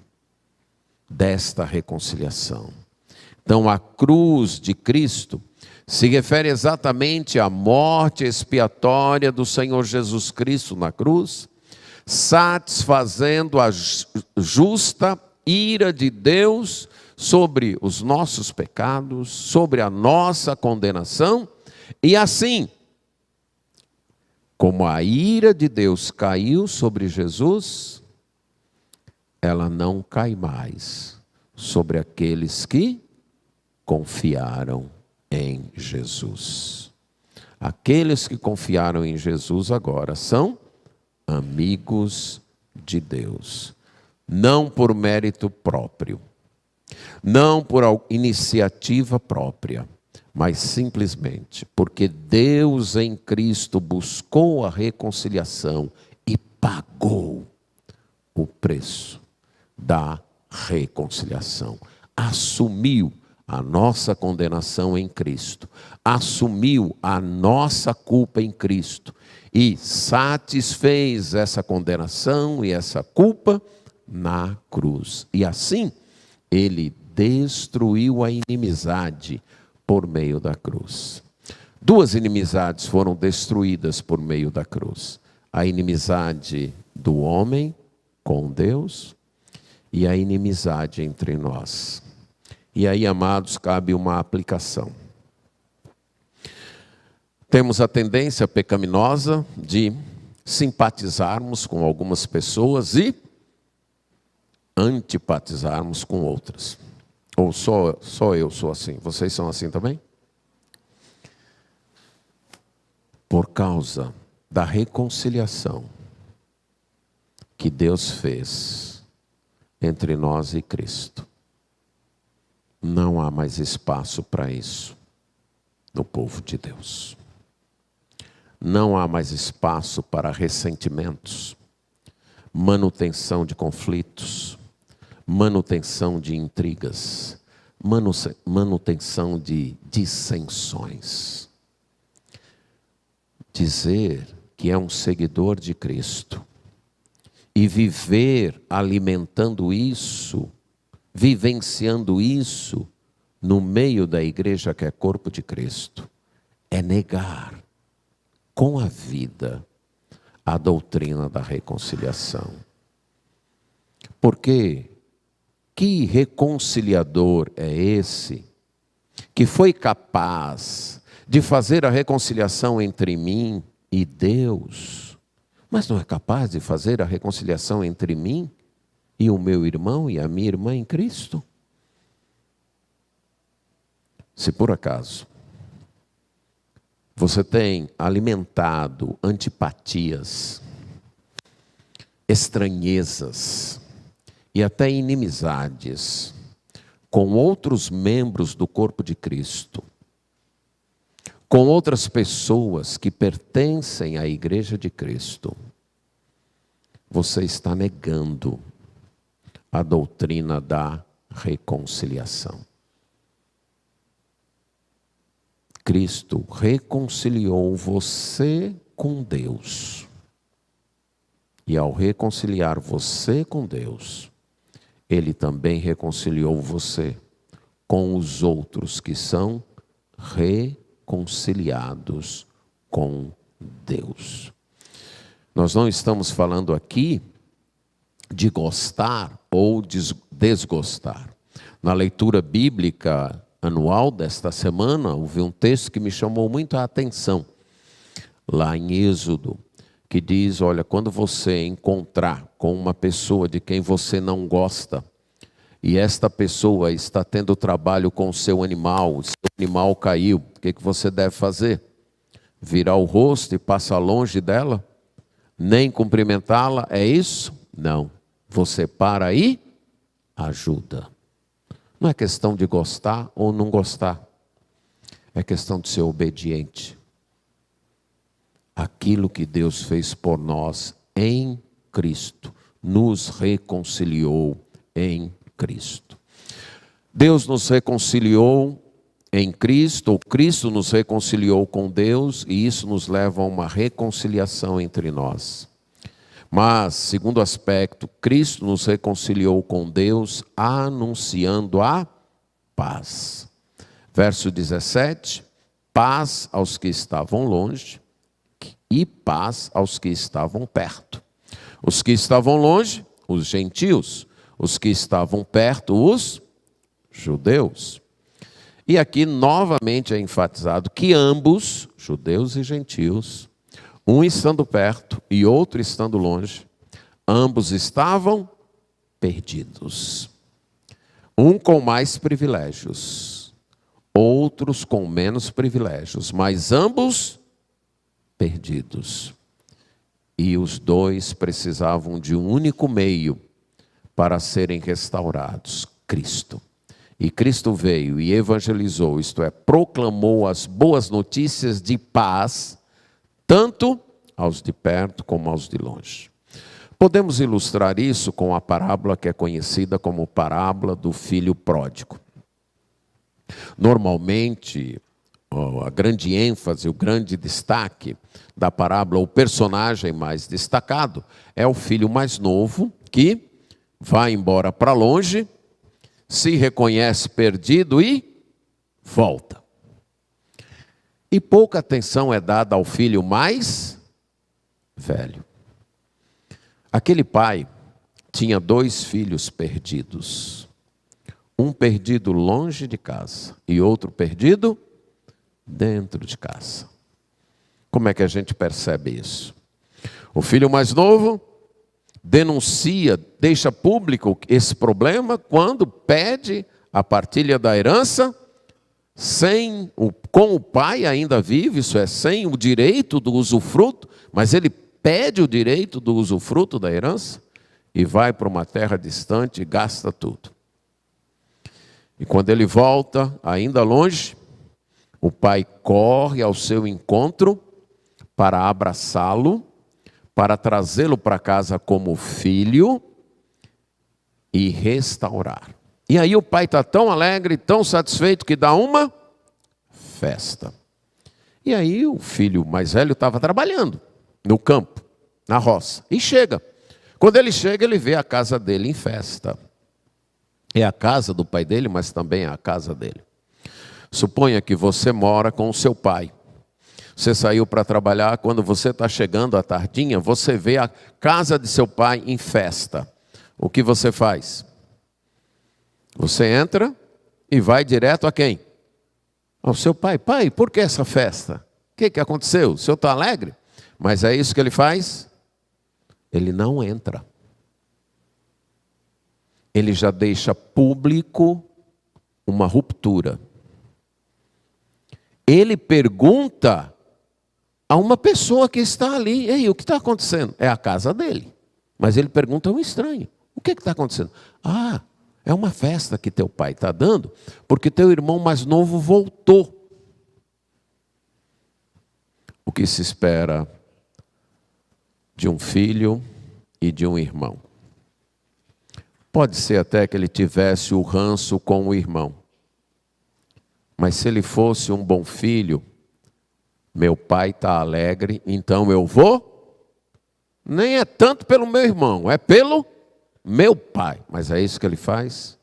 desta reconciliação. Então, a cruz de Cristo se refere exatamente à morte expiatória do Senhor Jesus Cristo na cruz, satisfazendo a justa ira de Deus sobre os nossos pecados, sobre a nossa condenação, e assim, como a ira de Deus caiu sobre Jesus, ela não cai mais sobre aqueles que confiaram em Jesus. Aqueles que confiaram em Jesus agora são amigos de Deus, não por mérito próprio, não por iniciativa própria, mas simplesmente porque Deus em Cristo buscou a reconciliação e pagou o preço da reconciliação. Assumiu a nossa condenação em Cristo, assumiu a nossa culpa em Cristo e satisfez essa condenação e essa culpa na cruz. E assim, ele destruiu a inimizade por meio da cruz. Duas inimizades foram destruídas por meio da cruz: a inimizade do homem com Deus e a inimizade entre nós. E aí, amados, cabe uma aplicação. Temos a tendência pecaminosa de simpatizarmos com algumas pessoas e antipatizarmos com outras. Ou só eu sou assim? Vocês são assim também? Por causa da reconciliação que Deus fez entre nós e Cristo, não há mais espaço para isso no povo de Deus. Não há mais espaço para ressentimentos, manutenção de conflitos, manutenção de intrigas, manutenção de dissensões. Dizer que é um seguidor de Cristo e viver alimentando isso, vivenciando isso no meio da igreja que é corpo de Cristo, é negar com a vida a doutrina da reconciliação. Porque que reconciliador é esse que foi capaz de fazer a reconciliação entre mim e Deus, mas não é capaz de fazer a reconciliação entre mim e o meu irmão e a minha irmã em Cristo? Se por acaso você tem alimentado antipatias, estranhezas e até inimizades com outros membros do corpo de Cristo, com outras pessoas que pertencem à igreja de Cristo, você está negando a doutrina da reconciliação. Cristo reconciliou você com Deus. E ao reconciliar você com Deus, Ele também reconciliou você com os outros que são reconciliados com Deus. Nós não estamos falando aqui de gostar ou desgostar. Na leitura bíblica anual desta semana, houve um texto que me chamou muito a atenção, lá em Êxodo, que diz, olha, quando você encontrar com uma pessoa de quem você não gosta, e esta pessoa está tendo trabalho com o seu animal caiu, o que você deve fazer? Virar o rosto e passar longe dela? Nem cumprimentá-la? É isso? Não. Você para e ajuda. Não é questão de gostar ou não gostar. É questão de ser obediente. Aquilo que Deus fez por nós em Cristo, nos reconciliou em Cristo. Deus nos reconciliou em Cristo, ou Cristo nos reconciliou com Deus, e isso nos leva a uma reconciliação entre nós. Mas, segundo aspecto, Cristo nos reconciliou com Deus, anunciando a paz. Verso 17, paz aos que estavam longe e paz aos que estavam perto. Os que estavam longe, os gentios. Os que estavam perto, os judeus. E aqui novamente é enfatizado que ambos, judeus e gentios, um estando perto e outro estando longe, ambos estavam perdidos. Um com mais privilégios, outros com menos privilégios, mas ambos perdidos. E os dois precisavam de um único meio para serem restaurados: Cristo. E Cristo veio e evangelizou, isto é, proclamou as boas notícias de paz, tanto aos de perto como aos de longe. Podemos ilustrar isso com a parábola que é conhecida como parábola do filho pródigo. Normalmente, a grande ênfase, o grande destaque da parábola, o personagem mais destacado, é o filho mais novo que vai embora para longe, se reconhece perdido e volta. E pouca atenção é dada ao filho mais velho. Aquele pai tinha 2 filhos perdidos. Um perdido longe de casa e outro perdido dentro de casa. Como é que a gente percebe isso? O filho mais novo denuncia, deixa público esse problema quando pede a partilha da herança com o pai ainda vivo, isso é, sem o direito do usufruto, mas ele pede o direito do usufruto da herança e vai para uma terra distante e gasta tudo. E quando ele volta, ainda longe, o pai corre ao seu encontro para abraçá-lo, para trazê-lo para casa como filho e restaurar. E aí o pai está tão alegre, tão satisfeito que dá uma festa. E aí o filho mais velho estava trabalhando no campo, na roça, e chega. Quando ele chega, ele vê a casa dele em festa. É a casa do pai dele, mas também é a casa dele. Suponha que você mora com o seu pai. Você saiu para trabalhar, quando você está chegando à tardinha, você vê a casa de seu pai em festa. O que você faz? Você entra e vai direto a quem? Ao seu pai. Pai, por que essa festa? O que aconteceu? O senhor está alegre? Mas é isso que ele faz? Ele não entra. Ele já deixa público uma ruptura. Ele pergunta a uma pessoa que está ali: ei, o que está acontecendo? É a casa dele. Mas ele pergunta a um estranho: o que está acontecendo? Ah, é uma festa que teu pai está dando, porque teu irmão mais novo voltou. O que se espera de um filho e de um irmão? Pode ser até que ele tivesse o ranço com o irmão. Mas se ele fosse um bom filho, meu pai está alegre, então eu vou. Nem é tanto pelo meu irmão, é pelo meu pai. Mas é isso que ele faz?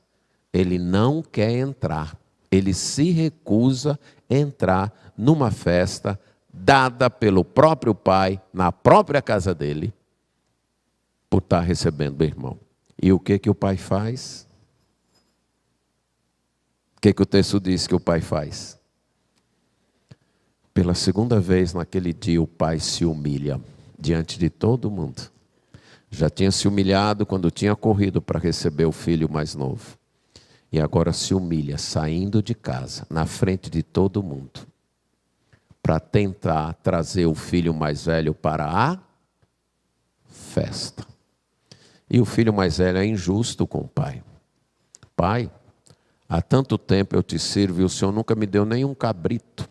Ele não quer entrar. Ele se recusa a entrar numa festa dada pelo próprio pai, na própria casa dele, por estar recebendo o irmão. E o que o pai faz? O que o texto diz que o pai faz? Pela segunda vez naquele dia o pai se humilha diante de todo mundo. Já tinha se humilhado quando tinha corrido para receber o filho mais novo. E agora se humilha saindo de casa, na frente de todo mundo, para tentar trazer o filho mais velho para a festa. E o filho mais velho é injusto com o pai. Pai, há tanto tempo eu te sirvo e o senhor nunca me deu nenhum cabrito.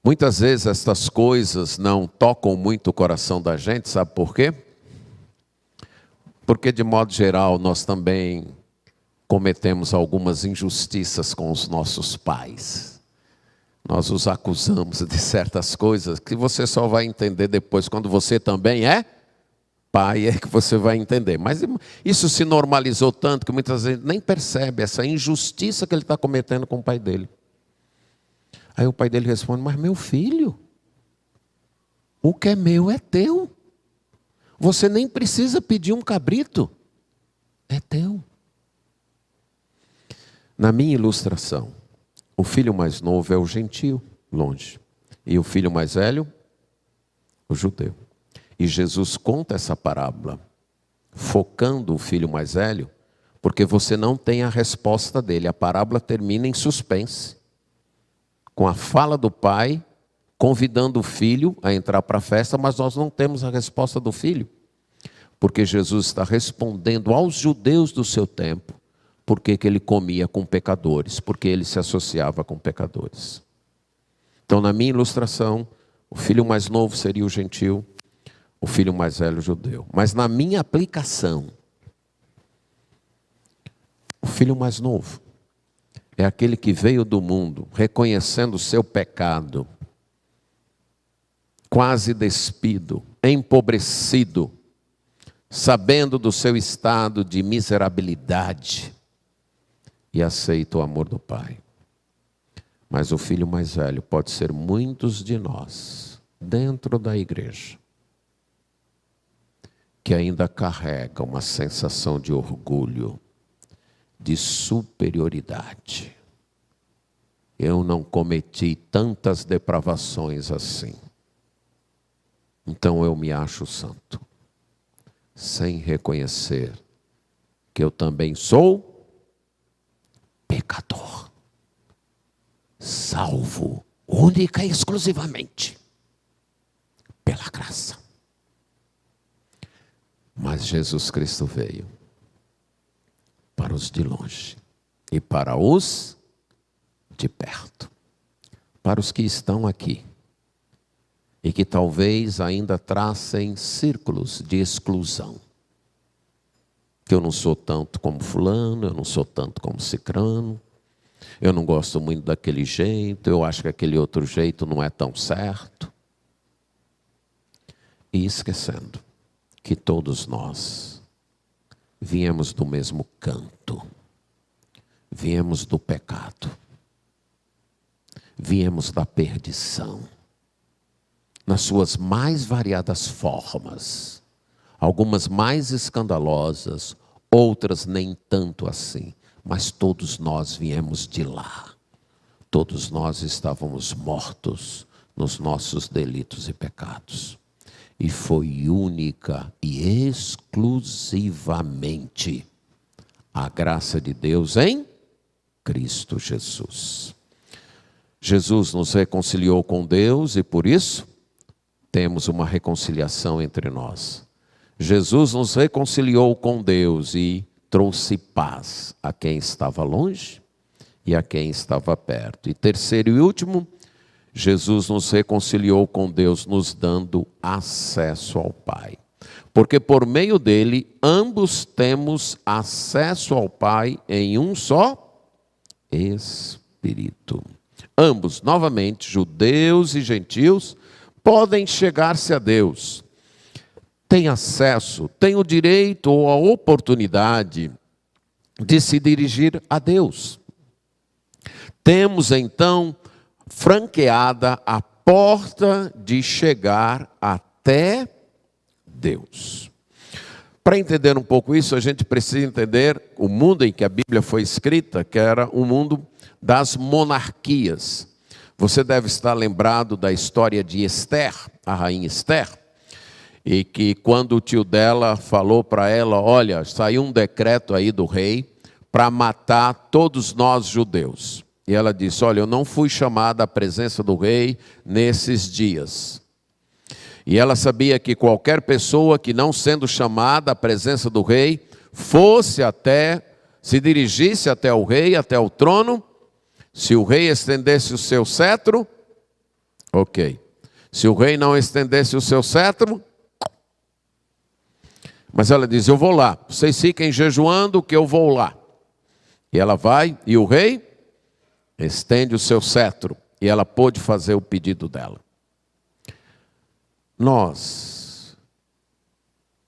Muitas vezes estas coisas não tocam muito o coração da gente, sabe por quê? Porque de modo geral nós também cometemos algumas injustiças com os nossos pais. Nós os acusamos de certas coisas que você só vai entender depois, quando você também é pai, é que você vai entender. Mas isso se normalizou tanto que muitas vezes nem percebe essa injustiça que ele está cometendo com o pai dele. Aí o pai dele responde: mas meu filho, o que é meu é teu. Você nem precisa pedir um cabrito, é teu. Na minha ilustração, o filho mais novo é o gentio, longe. E o filho mais velho, o judeu. E Jesus conta essa parábola, focando o filho mais velho, porque você não tem a resposta dele. A parábola termina em suspense, com a fala do pai, convidando o filho a entrar para a festa, mas nós não temos a resposta do filho. Porque Jesus está respondendo aos judeus do seu tempo, por que ele comia com pecadores, porque ele se associava com pecadores. Então, na minha ilustração, o filho mais novo seria o gentio, o filho mais velho o judeu. Mas na minha aplicação, o filho mais novo é aquele que veio do mundo reconhecendo o seu pecado, quase despido, empobrecido, sabendo do seu estado de miserabilidade, e aceita o amor do Pai. Mas o filho mais velho pode ser muitos de nós, dentro da igreja, que ainda carrega uma sensação de orgulho, de superioridade. Eu não cometi tantas depravações assim, então eu me acho santo, sem reconhecer que eu também sou pecador, salvo única e exclusivamente pela graça. Mas Jesus Cristo veio para os de longe e para os de perto, para os que estão aqui e que talvez ainda tracem círculos de exclusão. Que eu não sou tanto como fulano, eu não sou tanto como cicrano, eu não gosto muito daquele jeito, eu acho que aquele outro jeito não é tão certo. E esquecendo que todos nós viemos do mesmo canto, viemos do pecado, viemos da perdição, nas suas mais variadas formas, algumas mais escandalosas, outras nem tanto assim, mas todos nós viemos de lá. Todos nós estávamos mortos nos nossos delitos e pecados. E foi única e exclusivamente a graça de Deus em Cristo Jesus. Jesus nos reconciliou com Deus e por isso temos uma reconciliação entre nós. Jesus nos reconciliou com Deus e trouxe paz a quem estava longe e a quem estava perto. E terceiro e último, Jesus nos reconciliou com Deus, nos dando acesso ao Pai. Porque por meio dele, ambos temos acesso ao Pai em um só Espírito. Ambos, novamente, judeus e gentios, podem chegar-se a Deus. Tem acesso, tem o direito ou a oportunidade de se dirigir a Deus. Temos então franqueada a porta de chegar até Deus. Para entender um pouco isso, a gente precisa entender o mundo em que a Bíblia foi escrita, que era o mundo das monarquias. Você deve estar lembrado da história de Esther, a rainha Esther, e que quando o tio dela falou para ela: olha, saiu um decreto aí do rei para matar todos nós judeus. E ela disse: olha, eu não fui chamada à presença do rei nesses dias. E ela sabia que qualquer pessoa que não sendo chamada à presença do rei, se dirigisse até o rei, até o trono, se o rei estendesse o seu cetro, ok. Se o rei não estendesse o seu cetro, mas ela diz: eu vou lá, vocês fiquem jejuando que eu vou lá. E ela vai, e o rei estende o seu cetro. e ela pôde fazer o pedido dela. Nós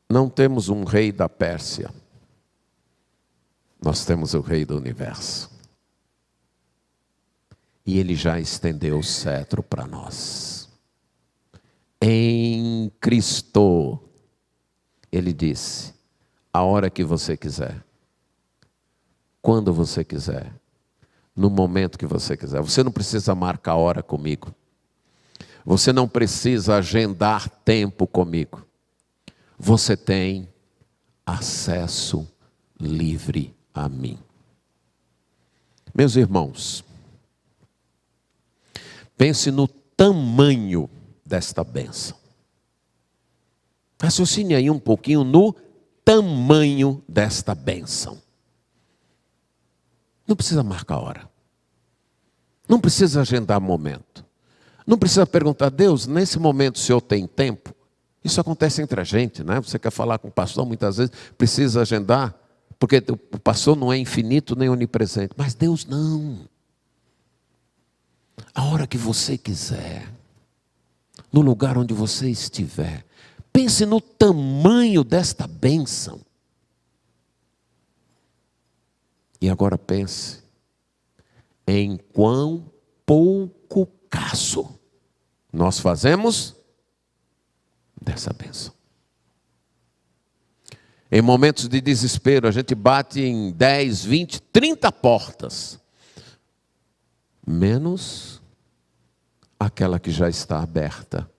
não temos um rei da Pérsia. Nós temos o rei do universo. E ele já estendeu o cetro para nós. Em Cristo, ele disse, a hora que você quiser, quando você quiser, no momento que você quiser. Você não precisa marcar a hora comigo. Você não precisa agendar tempo comigo. Você tem acesso livre a mim. Meus irmãos, pense no tamanho desta bênção. Raciocine aí um pouquinho no tamanho desta bênção. Não precisa marcar hora. Não precisa agendar momento. Não precisa perguntar, Deus, nesse momento o Senhor tem tempo? Isso acontece entre a gente, né? Você quer falar com o pastor, muitas vezes precisa agendar, porque o pastor não é infinito nem onipresente. Mas Deus não. A hora que você quiser, no lugar onde você estiver, pense no tamanho desta bênção. E agora pense em quão pouco caso nós fazemos dessa bênção. Em momentos de desespero, a gente bate em 10, 20, 30 portas, menos aquela que já está aberta,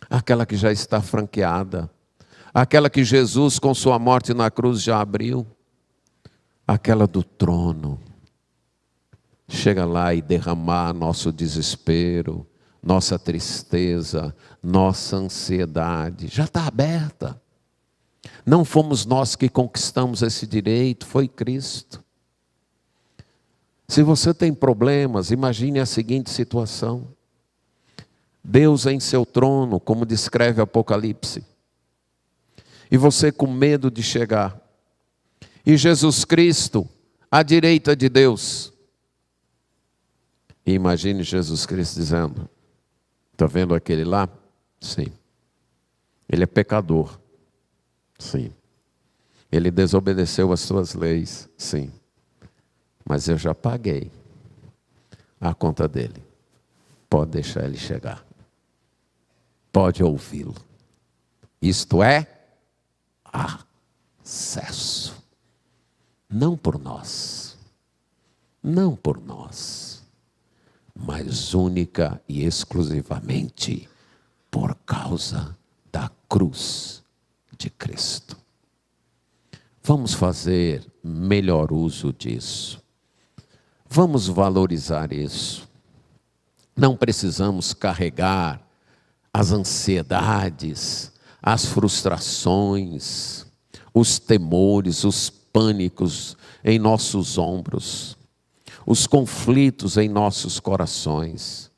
aquela que já está franqueada, aquela que Jesus com sua morte na cruz já abriu. Aquela do trono, chega lá e derramar nosso desespero, nossa tristeza, nossa ansiedade, já está aberta. Não fomos nós que conquistamos esse direito, foi Cristo. Se você tem problemas, imagine a seguinte situação. Deus em seu trono, como descreve Apocalipse, e você com medo de chegar, e Jesus Cristo à direita de Deus. E imagine Jesus Cristo dizendo, está vendo aquele lá? Sim. Ele é pecador. Sim. Ele desobedeceu às suas leis. Sim. Mas eu já paguei a conta dele. Pode deixar ele chegar. Pode ouvi-lo. Isto é acesso. Não por nós, mas única e exclusivamente por causa da cruz de Cristo. Vamos fazer melhor uso disso. Vamos valorizar isso. Não precisamos carregar as ansiedades, as frustrações, os temores, os pânicos em nossos ombros, os conflitos em nossos corações.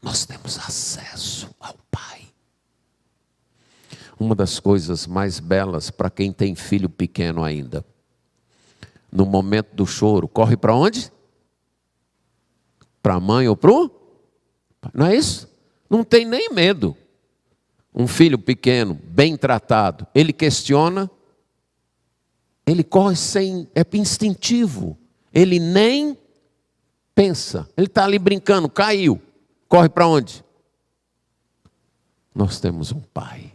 Nós temos acesso ao Pai. Uma das coisas mais belas para quem tem filho pequeno ainda, no momento do choro, corre para onde? Para a mãe ou para o pai? Não é isso? Não tem nem medo. Um filho pequeno, bem tratado, ele questiona, ele corre é instintivo, ele nem pensa, ele está ali brincando, caiu, corre para onde? Nós temos um Pai,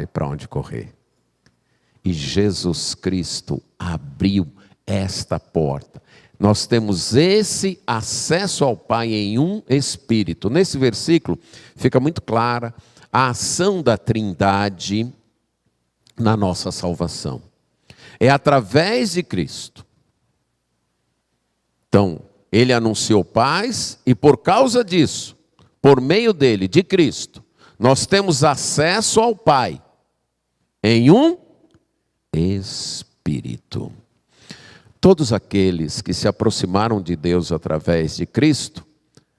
para onde correr, e Jesus Cristo abriu esta porta. Nós temos esse acesso ao Pai em um Espírito. Nesse versículo fica muito clara a ação da Trindade na nossa salvação. É através de Cristo. Então, ele anunciou paz e por causa disso, por meio dele, de Cristo, nós temos acesso ao Pai em um Espírito. Todos aqueles que se aproximaram de Deus através de Cristo,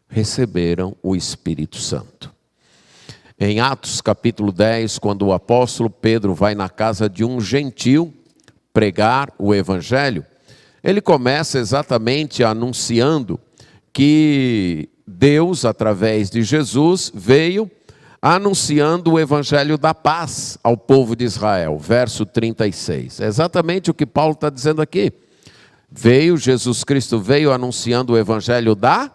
receberam o Espírito Santo. Em Atos capítulo 10, quando o apóstolo Pedro vai na casa de um gentil pregar o Evangelho, ele começa exatamente anunciando que Deus, através de Jesus, veio anunciando o evangelho da paz ao povo de Israel. Verso 36. É exatamente o que Paulo está dizendo aqui. Jesus Cristo veio anunciando o evangelho da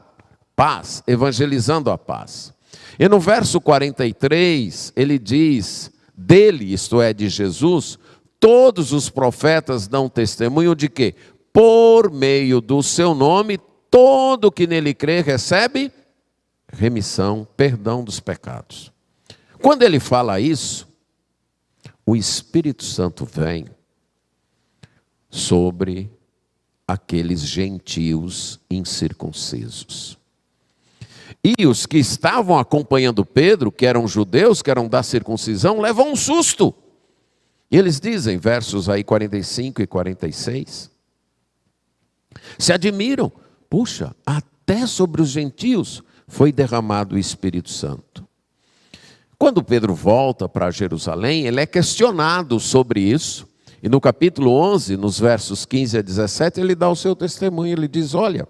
paz, evangelizando a paz. E no verso 43, ele diz, dele, isto é, de Jesus, todos os profetas dão testemunho de que, por meio do seu nome, todo que nele crê recebe remissão, perdão dos pecados. Quando ele fala isso, o Espírito Santo vem sobre aqueles gentios incircuncisos. E os que estavam acompanhando Pedro, que eram judeus, que eram da circuncisão, levam um susto. E eles dizem, versos aí 45 e 46, se admiram, puxa, até sobre os gentios foi derramado o Espírito Santo. Quando Pedro volta para Jerusalém, ele é questionado sobre isso. E no capítulo 11, nos versos 15 a 17, ele dá o seu testemunho. Ele diz, olha,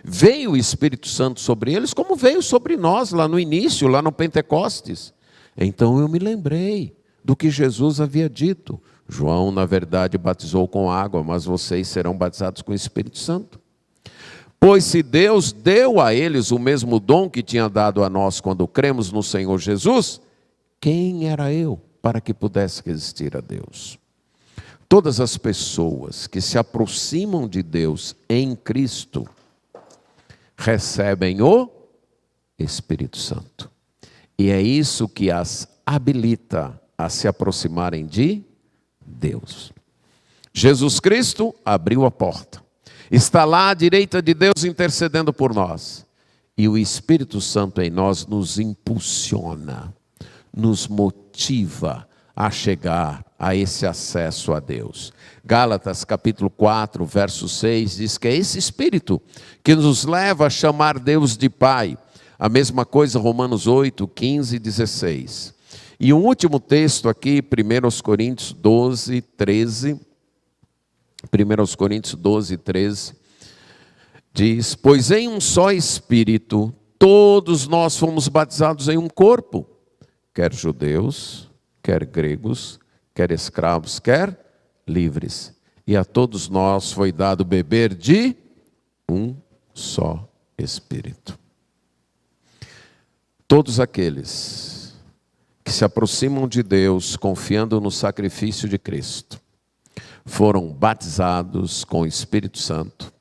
veio o Espírito Santo sobre eles como veio sobre nós lá no início, lá no Pentecostes. Então eu me lembrei do que Jesus havia dito. João, na verdade, batizou com água, mas vocês serão batizados com o Espírito Santo. Pois se Deus deu a eles o mesmo dom que tinha dado a nós quando cremos no Senhor Jesus, quem era eu para que pudesse resistir a Deus? Todas as pessoas que se aproximam de Deus em Cristo recebem o Espírito Santo. E é isso que as habilita a se aproximarem de Deus. Jesus Cristo abriu a porta. Está lá à direita de Deus intercedendo por nós. E o Espírito Santo em nós nos impulsiona, nos motiva a chegar a esse acesso a Deus. Gálatas capítulo 4, verso 6, diz que é esse Espírito que nos leva a chamar Deus de Pai. A mesma coisa Romanos 8, 15 e 16. E um último texto aqui, 1 Coríntios 12, 13. 1 Coríntios 12, 13. Diz, pois em um só Espírito, todos nós fomos batizados em um corpo. Quer judeus, quer gregos, quer escravos, quer livres. E a todos nós foi dado beber de um só Espírito. Todos aqueles que se aproximam de Deus confiando no sacrifício de Cristo, foram batizados com o Espírito Santo,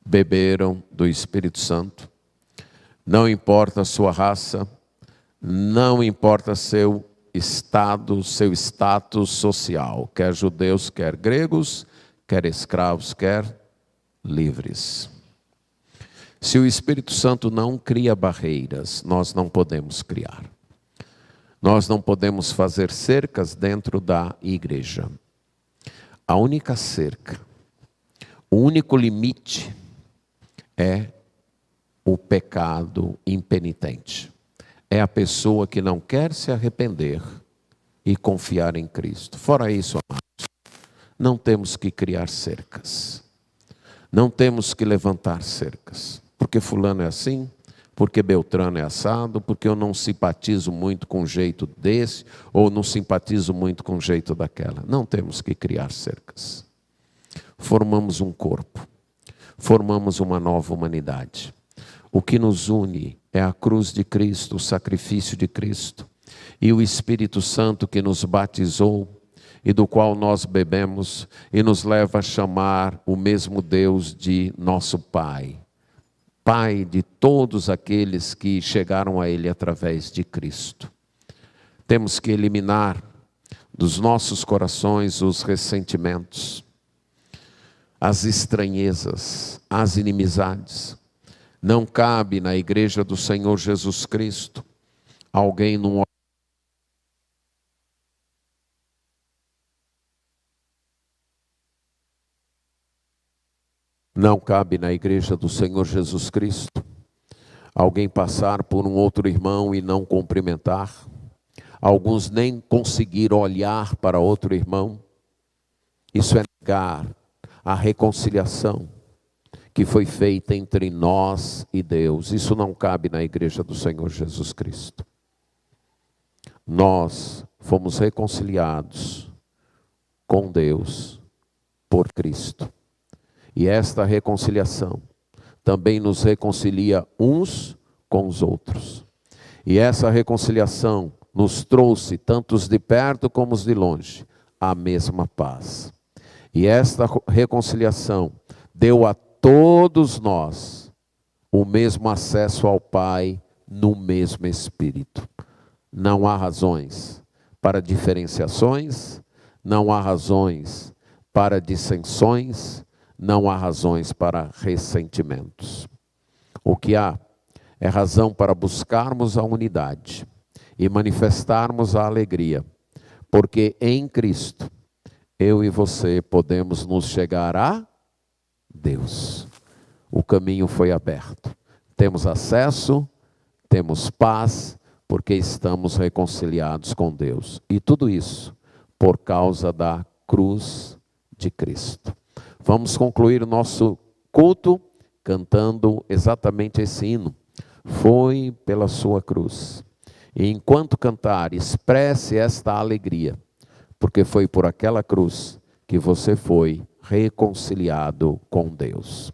beberam do Espírito Santo, não importa a sua raça, não importa seu estado, seu status social, quer judeus, quer gregos, quer escravos, quer livres. Se o Espírito Santo não cria barreiras, nós não podemos criar. Nós não podemos fazer cercas dentro da igreja. A única cerca, o único limite é o pecado impenitente. É a pessoa que não quer se arrepender e confiar em Cristo. Fora isso, amados, não temos que criar cercas. Não temos que levantar cercas. Porque fulano é assim, porque Beltrano é assado, porque eu não simpatizo muito com o jeito desse, ou não simpatizo muito com o jeito daquela. Não temos que criar cercas. Formamos um corpo, formamos uma nova humanidade. O que nos une é a cruz de Cristo, o sacrifício de Cristo, e o Espírito Santo que nos batizou, e do qual nós bebemos, e nos leva a chamar o mesmo Deus de nosso Pai. Pai de todos aqueles que chegaram a Ele através de Cristo. Temos que eliminar dos nossos corações os ressentimentos, as estranhezas, as inimizades. Não cabe na igreja do Senhor Jesus Cristo alguém num Não cabe na igreja do Senhor Jesus Cristo alguém passar por um outro irmão e não cumprimentar. Alguns nem conseguir olhar para outro irmão. Isso é negar a reconciliação que foi feita entre nós e Deus. Isso não cabe na igreja do Senhor Jesus Cristo. Nós fomos reconciliados com Deus por Cristo. E esta reconciliação também nos reconcilia uns com os outros. E essa reconciliação nos trouxe, tanto os de perto como os de longe, a mesma paz. E esta reconciliação deu a todos nós o mesmo acesso ao Pai no mesmo Espírito. Não há razões para diferenciações, não há razões para dissensões, não há razões para ressentimentos. O que há é razão para buscarmos a unidade e manifestarmos a alegria, porque em Cristo, eu e você podemos nos chegar a Deus. O caminho foi aberto. Temos acesso, temos paz, porque estamos reconciliados com Deus. E tudo isso por causa da cruz de Cristo. Vamos concluir o nosso culto cantando exatamente esse hino. Foi pela sua cruz. E enquanto cantar, expresse esta alegria, porque foi por aquela cruz que você foi reconciliado com Deus.